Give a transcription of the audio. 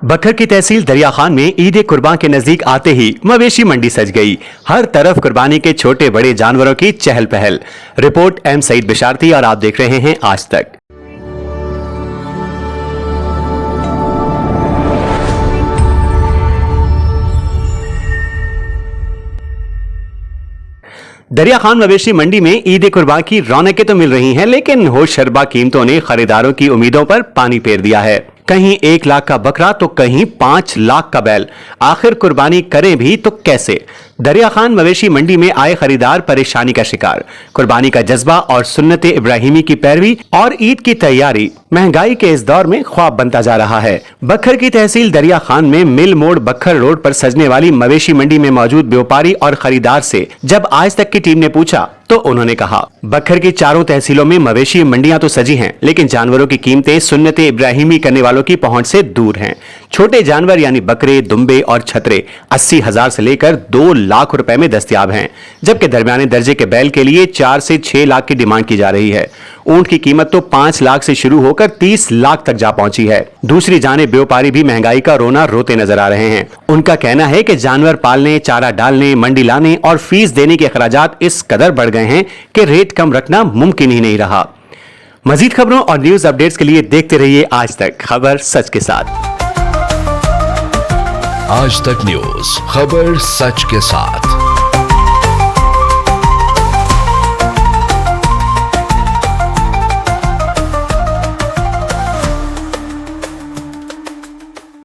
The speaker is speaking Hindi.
बखर की तहसील दरिया खान में ईद कुर्बान के नजदीक आते ही मवेशी मंडी सज गई। हर तरफ कुर्बानी के छोटे बड़े जानवरों की चहल पहल। रिपोर्ट एम सईद बिशारती और आप देख रहे हैं आज तक। दरिया खान मवेशी मंडी में ईद कुर्बान की रौनकें तो मिल रही हैं, लेकिन होश शरबा कीमतों ने खरीदारों की उम्मीदों पर पानी फेर दिया है। कहीं 1 लाख का बकरा तो कहीं 5 लाख का बैल। आखिर कुर्बानी करें भी तो कैसे? दरिया खान मवेशी मंडी में आए खरीदार परेशानी का शिकार। कुर्बानी का जज्बा और सुन्नत इब्राहिमी की पैरवी और ईद की तैयारी महंगाई के इस दौर में ख्वाब बनता जा रहा है। बखर की तहसील दरिया खान में मिल मोड़ बखर रोड पर सजने वाली मवेशी मंडी में मौजूद व्यापारी और खरीदार से जब आज तक की टीम ने पूछा तो उन्होंने कहा, बखर की चारों तहसीलों में मवेशी मंडियां तो सजी हैं, लेकिन जानवरों की कीमतें सुन्नत इब्राहिमी करने वालों की पहुंच से दूर हैं। छोटे जानवर यानी बकरे, दुम्बे और छतरे 80,000 से लेकर 2 लाख रुपए में दस्तयाब हैं, जबकि दरमियाने दर्जे के बैल के लिए 4 से 6 लाख की डिमांड की जा रही है। ऊंट की कीमत तो 5 लाख से शुरू होकर 30 लाख तक जा पहुंची है। दूसरी जानिब व्यापारी भी महंगाई का रोना रोते नजर आ रहे हैं। उनका कहना है कि जानवर पालने, चारा डालने, मंडी लाने और फीस देने के अखराजात इस कदर बढ़ गए हैं कि रेट कम रखना मुमकिन ही नहीं रहा। मजीद खबरों और न्यूज अपडेट्स के लिए देखते रहिए आज तक, खबर सच के साथ। आज तक न्यूज, खबर सच के साथ।